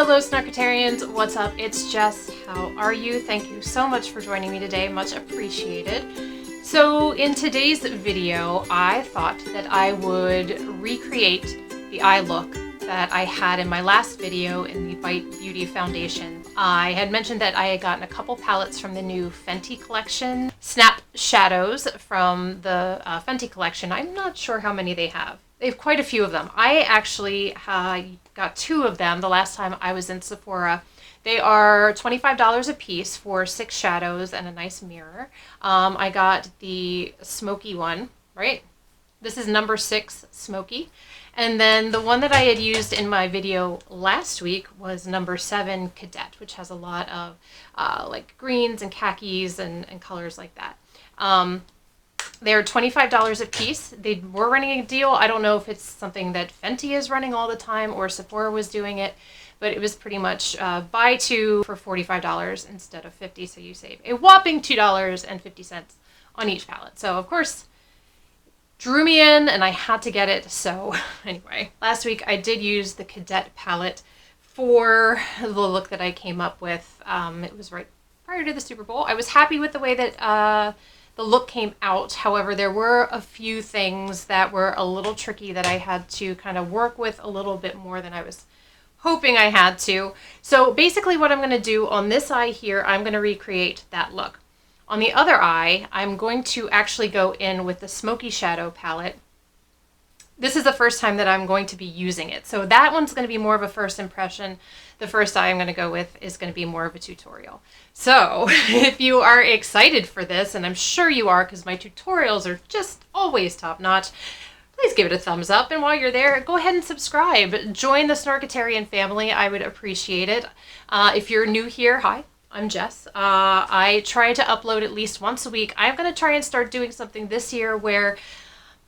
Hello Snarkatarians, what's up? It's Jess. How are you? Thank you so much for joining me today, much appreciated. So in today's video, I thought that I would recreate the eye look that I had in my last video in the Bite Beauty foundation. I had mentioned that I had gotten a couple palettes from the new Fenty collection, Snap Shadows from the Fenty collection. I'm not sure how many they have. They have quite a few of them. I actually got 2 of them the last time I was in Sephora. They are $25 a piece for 6 shadows and a nice mirror. I got the Smoky one, right? This is number 6 Smoky. And then the one that I had used in my video last week was number 7 Cadet, which has a lot of like greens and khakis and colors like that. They're $25 a piece. They were running a deal. I don't know if it's something that Fenty is running all the time or Sephora was doing it, but it was pretty much buy 2 for $45 instead of $50, so you save a whopping $2.50 on each palette. So of course, drew me in and I had to get it. So anyway, last week I did use the Cadet palette for the look that I came up with. It was right prior to the Super Bowl. I was happy with the way that the look came out. However, there were a few things that were a little tricky that I had to kind of work with a little bit more than I was hoping I had to. So basically what I'm going to do on this eye here, I'm going to recreate that look. On the other eye, I'm going to actually go in with the Smoky Shadow palette. This is the first time that I'm going to be using it. So that one's going to be more of a first impression. The first eye I'm going to go with is going to be more of a tutorial. So if you are excited for this, and I'm sure you are because my tutorials are just always top notch, please give it a thumbs up. And while you're there, go ahead and subscribe. Join the Snarkatarian family. I would appreciate it. If you're new here, hi. I'm Jess. I try to upload at least once a week. I'm going to try and start doing something this year where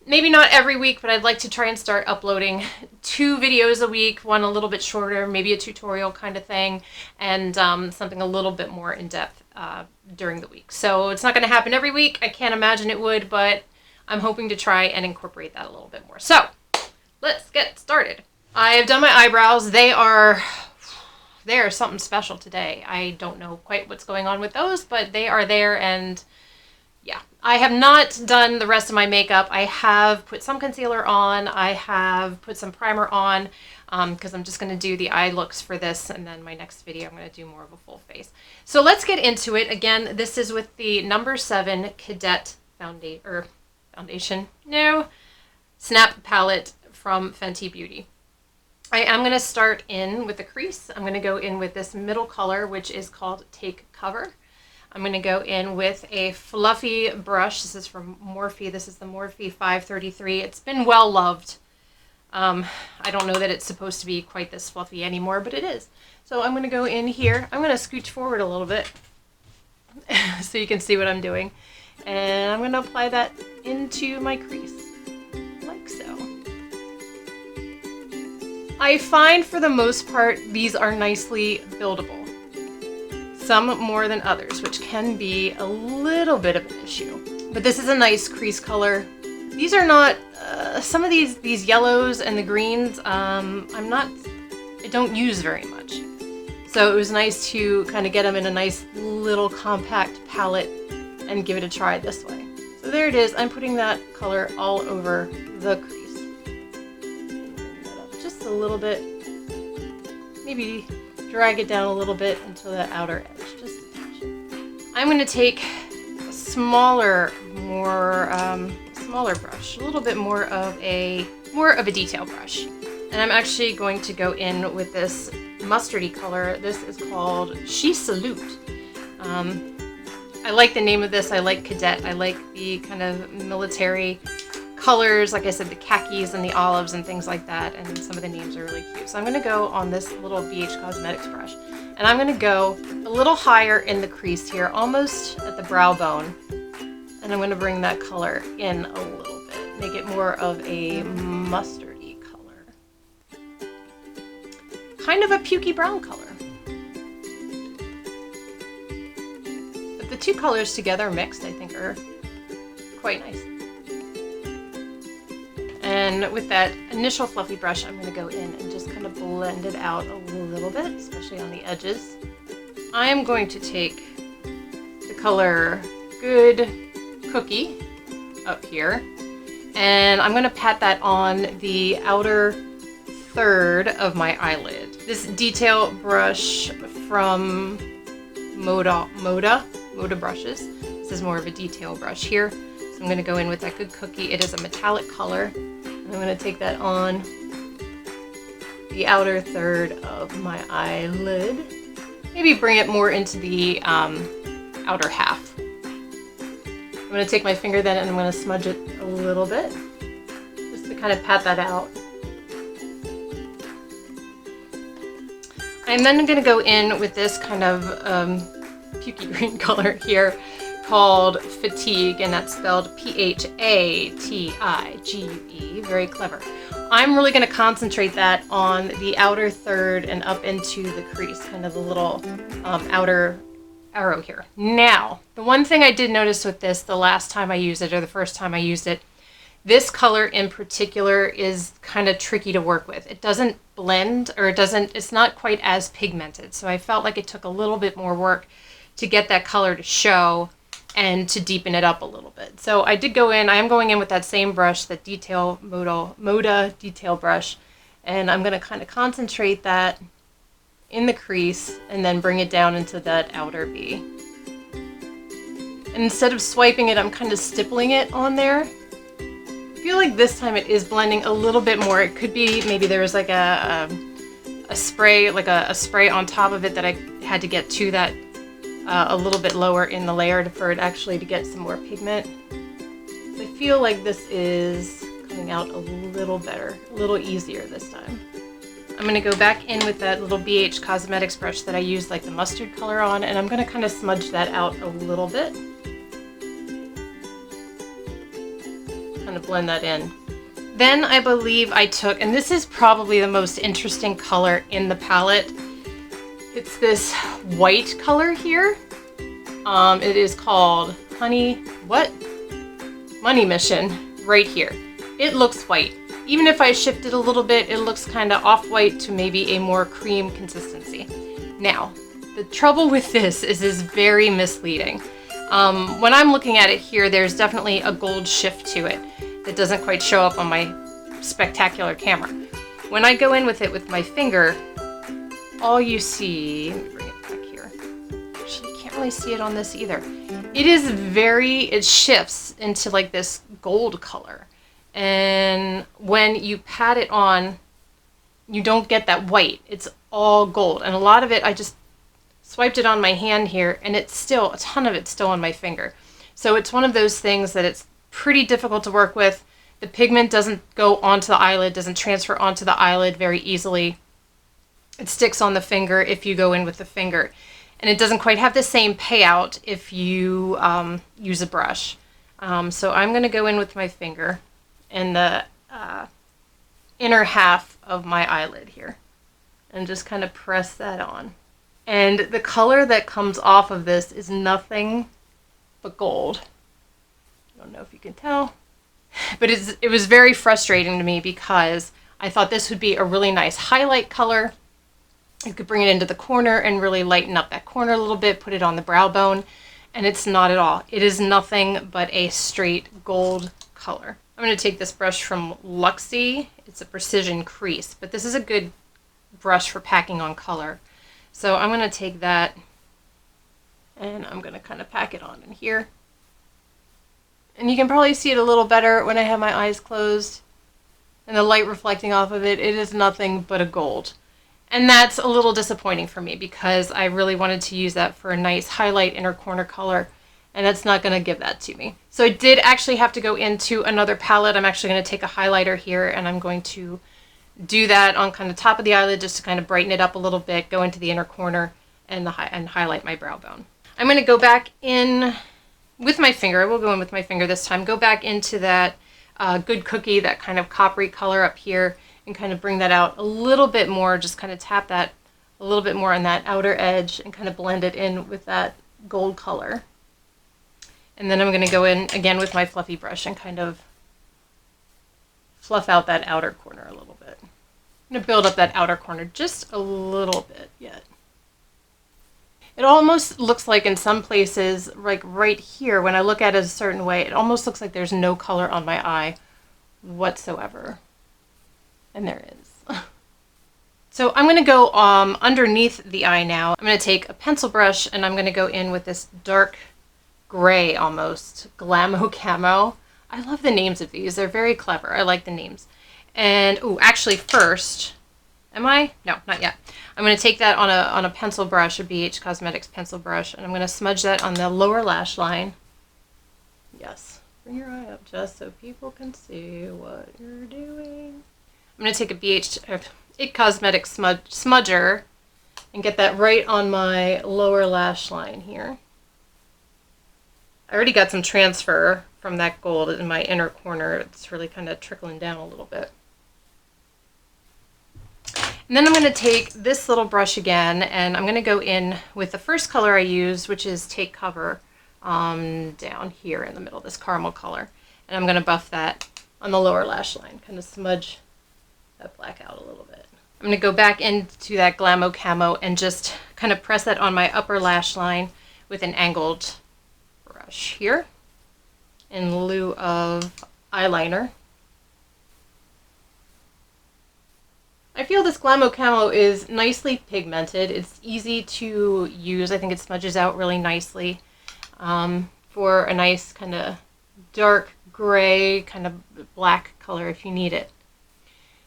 maybe not every week, but I'd like to try and start uploading 2 videos a week, one a little bit shorter, maybe a tutorial kind of thing, and something a little bit more in-depth during the week. So it's not going to happen every week. I can't imagine it would, but I'm hoping to try and incorporate that a little bit more. So let's get started. I have done my eyebrows. They are something special today. I don't know quite what's going on with those, but they are there, and yeah. I have not done the rest of my makeup. I have put some concealer on. I have put some primer on because I'm just going to do the eye looks for this, and then my next video I'm going to do more of a full face. So let's get into it. Again, this is with the number 7 Cadet Snap palette from Fenty Beauty. I am going to start in with the crease. I'm going to go in with this middle color, which is called Take Cover. I'm going to go in with a fluffy brush. This is from Morphe. This is the Morphe 533. It's been well loved. I don't know that it's supposed to be quite this fluffy anymore, but it is. So I'm going to go in here. I'm going to scooch forward a little bit so you can see what I'm doing. And I'm going to apply that into my crease, like so. I find for the most part, these are nicely buildable. Some more than others, which can be a little bit of an issue. But this is a nice crease color. These are not, some of these yellows and the greens, I don't use very much. So it was nice to kind of get them in a nice little compact palette and give it a try this way. So there it is. I'm putting that color all over the crease. Just a little bit, maybe drag it down a little bit until the outer edge, just a touch. I'm going to take a smaller brush, a little bit more of a detail brush. And I'm actually going to go in with this mustardy color. This is called She Salute. I like the name of this. I like Cadet. I like the kind of military colors, like I said, the khakis and the olives and things like that, and some of the names are really cute. So I'm going to go on this little BH Cosmetics brush, and I'm going to go a little higher in the crease here, almost at the brow bone, and I'm going to bring that color in a little bit, make it more of a mustardy color, kind of a pukey brown color. But the 2 colors together mixed, I think, are quite nice. then with that initial fluffy brush, I'm going to go in and just kind of blend it out a little bit, especially on the edges. I am going to take the color Good Cookie up here, and I'm going to pat that on the outer third of my eyelid. This detail brush from Moda brushes. This is more of a detail brush here. So I'm going to go in with that Good Cookie. It is a metallic color. And I'm going to take that on the outer third of my eyelid. Maybe bring it more into the outer half. I'm going to take my finger then and I'm going to smudge it a little bit, just to kind of pat that out. I'm then going to go in with this kind of pukey green color here called Fatigue, and that's spelled P-H-A-T-I-G-U-E. Very clever. I'm really going to concentrate that on the outer third and up into the crease, kind of the little outer arrow here. Now, the one thing I did notice with this the last time I used it, or the first time I used it, this color in particular is kind of tricky to work with. It doesn't blend, or it's not quite as pigmented. So I felt like it took a little bit more work to get that color to show and to deepen it up a little bit. So I did go in, I am going in with that same brush, that Moda detail brush, and I'm going to kind of concentrate that in the crease and then bring it down into that outer V. And instead of swiping it, I'm kind of stippling it on there. I feel like this time it is blending a little bit more. It could be maybe there was like a spray, like a spray on top of it that I had to get to that a little bit lower in the layer for it actually to get some more pigment. So I feel like this is coming out a little better, a little easier this time. I'm going to go back in with that little BH Cosmetics brush that I used like the mustard color on, and I'm going to kind of smudge that out a little bit. Kind of blend that in. Then I believe I took, and this is probably the most interesting color in the palette, it's this white color here. It is called Money Mission right here. It looks white. Even if I shift it a little bit, it looks kind of off-white to maybe a more cream consistency. Now, the trouble with this is it's very misleading. When I'm looking at it here, there's definitely a gold shift to it that doesn't quite show up on my spectacular camera. When I go in with it with my finger, all you see, let me bring it back here. Actually, you can't really see it on this either. It shifts into like this gold color. And when you pat it on, you don't get that white. It's all gold. And a lot of it, I just swiped it on my hand here, and it's still, a ton of it's still on my finger. So it's one of those things that it's pretty difficult to work with. The pigment doesn't go onto the eyelid, doesn't transfer onto the eyelid very easily. It sticks on the finger if you go in with the finger. And it doesn't quite have the same payout if you use a brush. So I'm going to go in with my finger in the inner half of my eyelid here and just kind of press that on. And the color that comes off of this is nothing but gold. I don't know if you can tell, but it was very frustrating to me because I thought this would be a really nice highlight color. You could bring it into the corner and really lighten up that corner a little bit, put it on the brow bone, and it's not at all. It is nothing but a straight gold color. I'm going to take this brush from Luxie. It's a precision crease, but this is a good brush for packing on color. So I'm going to take that and I'm going to kind of pack it on in here. And you can probably see it a little better when I have my eyes closed and the light reflecting off of it. It is nothing but a gold. And that's a little disappointing for me because I really wanted to use that for a nice highlight inner corner color, and that's not going to give that to me. So I did actually have to go into another palette. I'm actually going to take a highlighter here and I'm going to do that on kind of top of the eyelid just to kind of brighten it up a little bit, go into the inner corner and highlight my brow bone. I'm going to go back in with my finger. I will go in with my finger this time. Go back into that Good Cookie, that kind of coppery color up here, and kind of bring that out a little bit more, just kind of tap that a little bit more on that outer edge and kind of blend it in with that gold color. And then I'm going to go in again with my fluffy brush and kind of fluff out that outer corner a little bit. I'm going to build up that outer corner just a little bit yet. It almost looks like in some places, like right here, when I look at it a certain way, it almost looks like there's no color on my eye whatsoever. And there is. So I'm going to go underneath the eye now. I'm going to take a pencil brush and I'm going to go in with this dark gray almost Camo. I love the names of these. They're very clever. I like the names. And, oh, actually first, am I? No, not yet. I'm going to take that on a pencil brush, a BH Cosmetics pencil brush, and I'm going to smudge that on the lower lash line. Yes. Bring your eye up, Jess, so people can see what you're doing. I'm going to take a BH It Cosmetics smudger and get that right on my lower lash line here. I already got some transfer from that gold in my inner corner. It's really kind of trickling down a little bit. And then I'm going to take this little brush again, and I'm going to go in with the first color I used, which is Take Cover, down here in the middle, this caramel color. And I'm going to buff that on the lower lash line, kind of smudge that black out a little bit. I'm going to go back into that Camo and just kind of press that on my upper lash line with an angled brush here in lieu of eyeliner. I feel this Camo is nicely pigmented. It's easy to use. I think it smudges out really nicely for a nice kind of dark gray, kind of black color if you need it.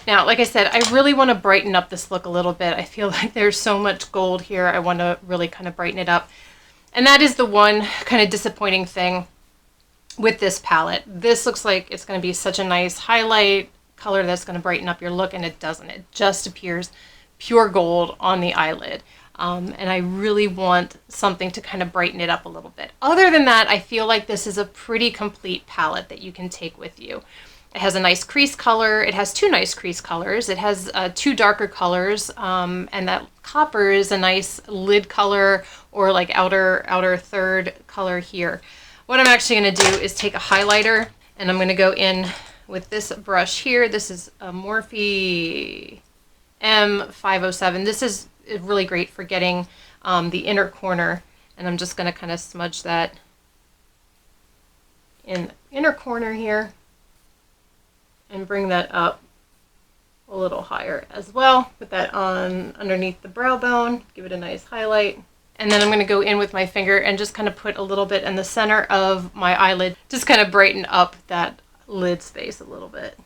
Now, like I said, I really want to brighten up this look a little bit. I feel like there's so much gold here. I want to really kind of brighten it up. And that is the one kind of disappointing thing with this palette. This looks like it's going to be such a nice highlight color that's going to brighten up your look, and it doesn't. It just appears pure gold on the eyelid. And I really want something to kind of brighten it up a little bit. Other than that, I feel like this is a pretty complete palette that you can take with you. It has a nice crease color. It has two nice crease colors. It has two darker colors, and that copper is a nice lid color or like outer third color here. What I'm actually going to do is take a highlighter, and I'm going to go in with this brush here. This is a Morphe M507. This is really great for getting the inner corner, and I'm just going to kind of smudge that in the inner corner here and bring that up a little higher as well. Put that on underneath the brow bone, give it a nice highlight. And then I'm going to go in with my finger and just kind of put a little bit in the center of my eyelid, just kind of brighten up that lid space a little bit.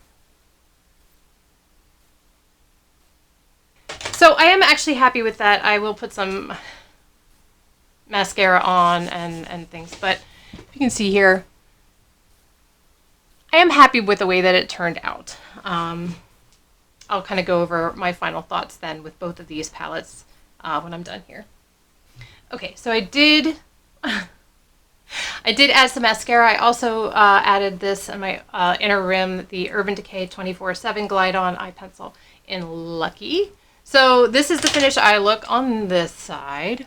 So I am actually happy with that. I will put some mascara on and things, but you can see here, I am happy with the way that it turned out. I'll kind of go over my final thoughts then with both of these palettes when I'm done here. Okay, so I did add some mascara. I also added this in my inner rim, the Urban Decay 24/7 Glide On Eye Pencil in Lucky. So this is the finished eye look on this side.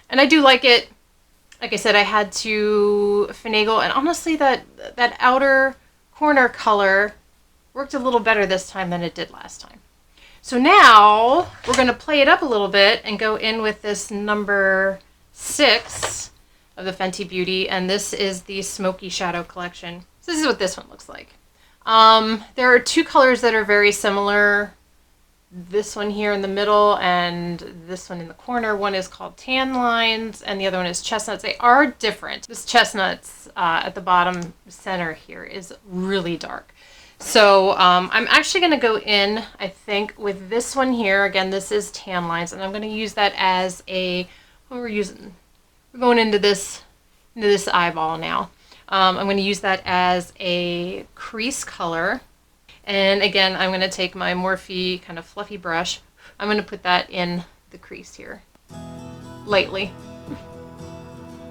And I do like it. Like I said, I had to finagle, and honestly that outer corner color worked a little better this time than it did last time. So now we're going to play it up a little bit and go in with this number 6 of the Fenty Beauty, and this is the Smoky Shadow Collection. So this is what this one looks like. There are two colors that are very similar. This one here in the middle and this one in the corner. One is called Tan Lines and the other one is Chestnuts. They are different. This Chestnuts at the bottom center here is really dark. So I'm actually going to go in, I think, with this one here. Again, this is Tan Lines, and I'm going to use that as a, what we're using. We're going into this eyeball now. I'm going to use that as a crease color. And again, I'm going to take my Morphe kind of fluffy brush. I'm going to put that in the crease here, lightly.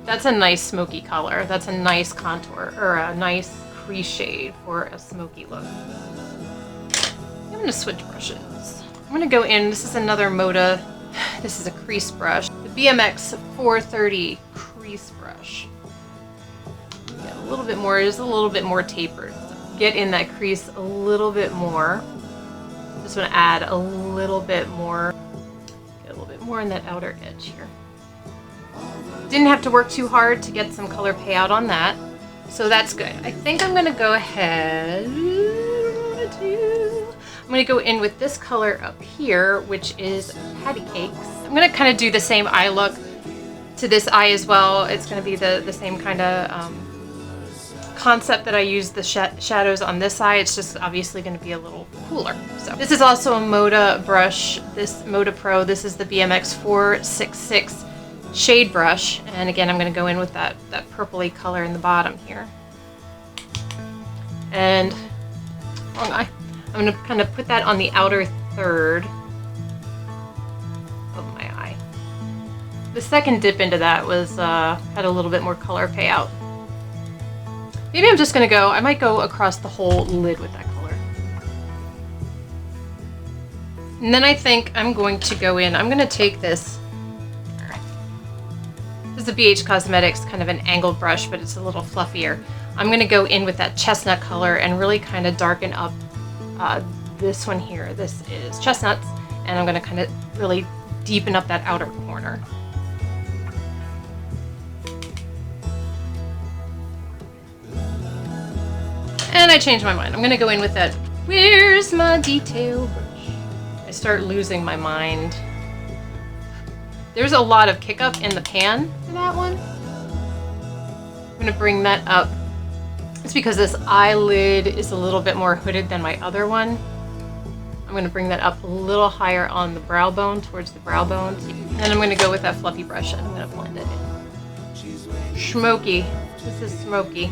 That's a nice smoky color. That's a nice contour, or a nice crease shade for a smoky look. I'm going to switch brushes. I'm going to go in, this is another Moda, this is a crease brush. The BMX 430 crease brush. Get a little bit more, just a little bit more tapered. So get in that crease a little bit more. Just want to add a little bit more. Get a little bit more in that outer edge here. Didn't have to work too hard to get some color payout on that. So that's good. I think I'm going to go ahead. I'm going to go in with this color up here, which is Patty Cakes. I'm going to kind of do the same eye look to this eye as well. It's going to be the same kind of concept that I use the shadows on this eye. It's just obviously going to be a little cooler. So this is also a Moda brush, this Moda Pro. This is the BMX 466 shade brush, and again I'm going to go in with that purpley color in the bottom here. And wrong eye. I'm going to kind of put that on the outer third of my eye. The second dip into that was had a little bit more color payout. Maybe I'm just going to go, I might go across the whole lid with that color. And then I think I'm going to go in, I'm going to take this. This is a BH Cosmetics kind of an angled brush, but it's a little fluffier. I'm going to go in with that chestnut color and really kind of darken up this one here. This is Chestnuts, and I'm going to kind of really deepen up that outer corner. And I changed my mind. I'm going to go in with that, where's my detail brush? I start losing my mind. There's a lot of kick up in the pan for that one. I'm going to bring that up. It's because this eyelid is a little bit more hooded than my other one. I'm going to bring that up a little higher on the brow bone, towards the brow bone. And I'm going to go with that fluffy brush and I'm going to blend it in. Smoky. This is Smoky.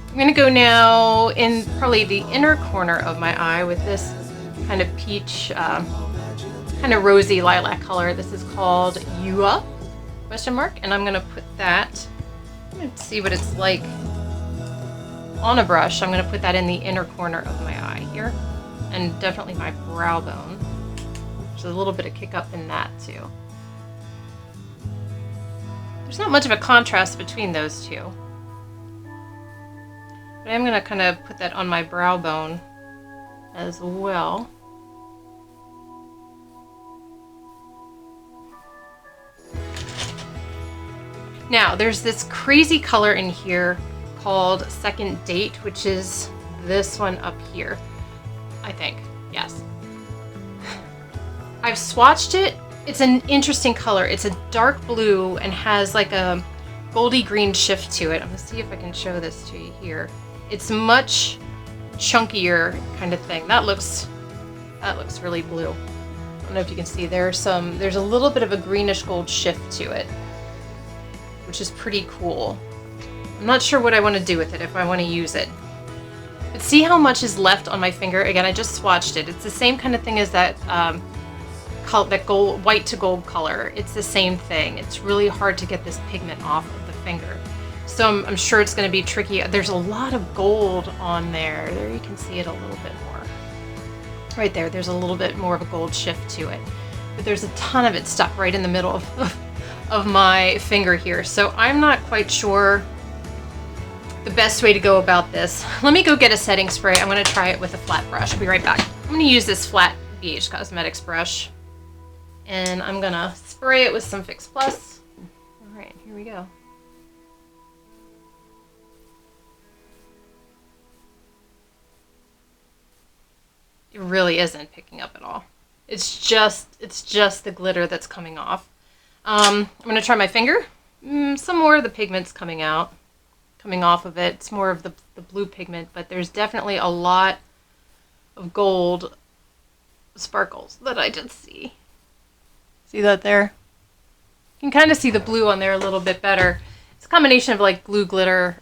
I'm going to go now in probably the inner corner of my eye with this kind of peach, kind of rosy lilac color. This is called U.N.F, question mark, and I'm going to put that, I'm going to see what it's like on a brush. I'm going to put that in the inner corner of my eye here, and definitely my brow bone. There's a little bit of kick up in that too. There's not much of a contrast between those two. But I'm going to kind of put that on my brow bone as well. Now, there's this crazy color in here called Second Date, which is this one up here, I think. Yes. I've swatched it. It's an interesting color. It's a dark blue and has like a goldy green shift to it. I'm going to see if I can show this to you here. It's much chunkier kind of thing. That looks really blue. I don't know if you can see there's a little bit of a greenish gold shift to it, which is pretty cool. I'm not sure what I want to do with it, if I want to use it. But see how much is left on my finger? Again, I just swatched it. It's the same kind of thing as that gold, white to gold color. It's the same thing. It's really hard to get this pigment off of the finger. So I'm sure it's going to be tricky. There's a lot of gold on there. There you can see it a little bit more. Right there, there's a little bit more of a gold shift to it. But there's a ton of it stuck right in the middle of my finger here. So I'm not quite sure the best way to go about this. Let me go get a setting spray. I'm going to try it with a flat brush. I'll be right back. I'm going to use this flat BH Cosmetics brush. And I'm going to spray it with some Fix Plus. All right, here we go. It really isn't picking up at all. It's just the glitter that's coming off. I'm going to try my finger. Some more of the pigment's coming off of it. It's more of the blue pigment, but there's definitely a lot of gold sparkles that I did see. See that there? You can kind of see the blue on there a little bit better. It's a combination of like blue glitter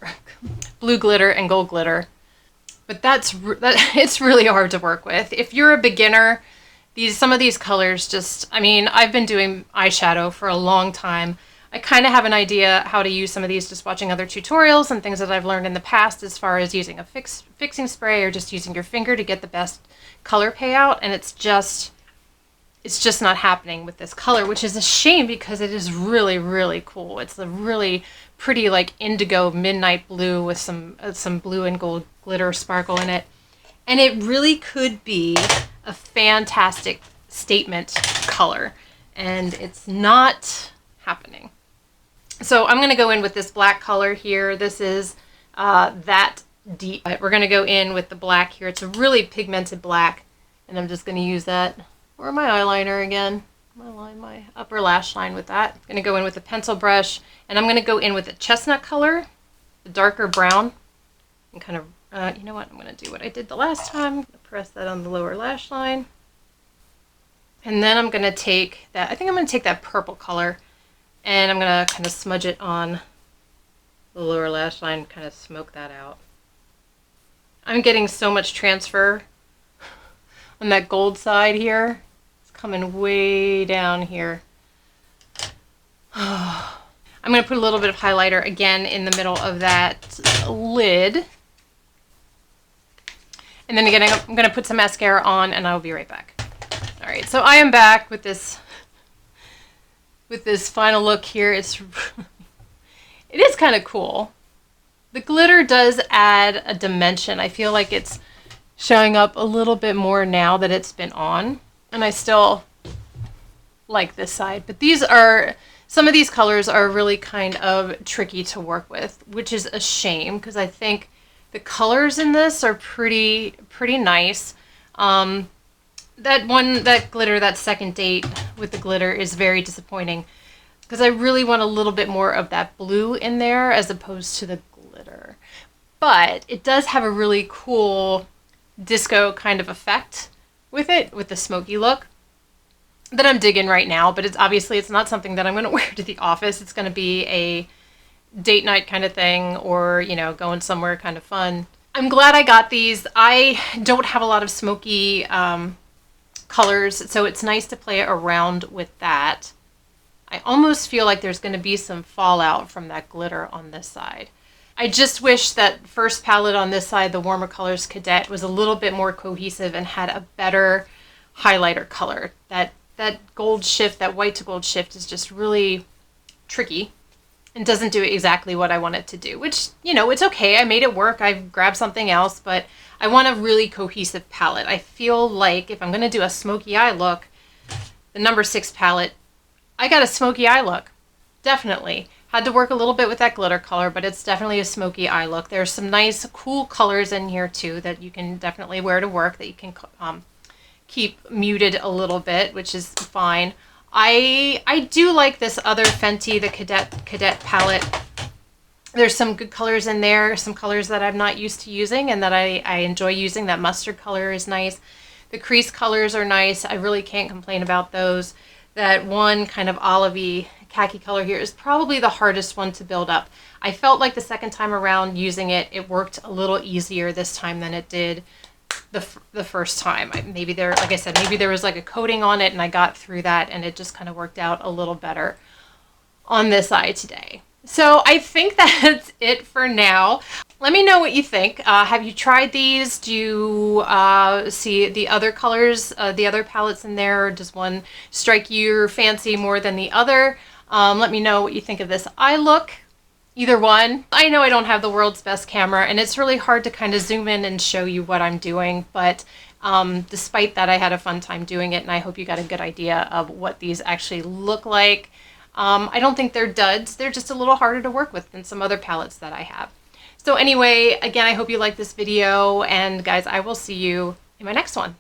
and gold glitter. But it's really hard to work with. If you're a beginner, some of these colors just, I mean, I've been doing eyeshadow for a long time. I kind of have an idea how to use some of these just watching other tutorials and things that I've learned in the past as far as using a fixing spray or just using your finger to get the best color payout. And it's it's just not happening with this color, which is a shame because it is really, really cool. It's a really pretty like indigo midnight blue with some blue and gold glitter sparkle in it. And it really could be a fantastic statement color, and it's not happening. So I'm going to go in with this black color here. This is that deep. We're going to go in with the black here. It's a really pigmented black, and I'm just going to use that for my eyeliner again. I'm going to line my upper lash line with that. I'm going to go in with a pencil brush, and I'm going to go in with the chestnut color, the darker brown, and kind of, you know what, I'm going to do what I did the last time. I'm going to press that on the lower lash line. And then I'm going to take that, I think I'm going to take that purple color, and I'm going to kind of smudge it on the lower lash line, kind of smoke that out. I'm getting so much transfer on that gold side here. It's coming way down here. I'm going to put a little bit of highlighter again in the middle of that lid. And then again, I'm going to put some mascara on, and I'll be right back. All right, so I am back with this final look here. It is kind of cool. The glitter does add a dimension. I feel like it's showing up a little bit more now that it's been on, and I still like this side. But some of these colors are really kind of tricky to work with, which is a shame because I think the colors in this are pretty nice. That glitter, that second date with the glitter is very disappointing because I really want a little bit more of that blue in there as opposed to the glitter. But it does have a really cool disco kind of effect with it, with the smoky look that I'm digging right now. But it's not something that I'm going to wear to the office. It's going to be a date night kind of thing, or, you know, going somewhere kind of fun. I'm glad I got these. I don't have a lot of smoky colors, so it's nice to play around with that. I almost feel like there's going to be some fallout from that glitter on this side. I just wish that first palette on this side, the warmer colors Cadet, was a little bit more cohesive and had a better highlighter color. That gold shift, that white to gold shift is just really tricky and doesn't do exactly what I want it to do, which, you know, it's okay. I made it work. I grabbed something else, but I want a really cohesive palette. I feel like if I'm going to do a smoky eye look, the number 6 palette, I got a smoky eye look. Definitely. Had to work a little bit with that glitter color, but it's definitely a smoky eye look. There's some nice, cool colors in here, too, that you can definitely wear to work, that you can keep muted a little bit, which is fine. I do like this other Fenty, the Cadet palette. There's some good colors in there, some colors that I'm not used to using and that I enjoy using. That mustard color is nice. The crease colors are nice. I really can't complain about those. That one kind of olivey khaki color here is probably the hardest one to build up. I felt like the second time around using it, it worked a little easier this time than it did the first time. Maybe like I said, maybe there was like a coating on it and I got through that and it just kind of worked out a little better on this eye today. So I think that's it for now. Let me know what you think. Have you tried these? Do you see the other colors, the other palettes in there? Or does one strike your fancy more than the other? Let me know what you think of this eye look. Either one. I know I don't have the world's best camera and it's really hard to kind of zoom in and show you what I'm doing, but despite that, I had a fun time doing it and I hope you got a good idea of what these actually look like. I don't think they're duds. They're just a little harder to work with than some other palettes that I have. So anyway, again, I hope you liked this video, and guys, I will see you in my next one.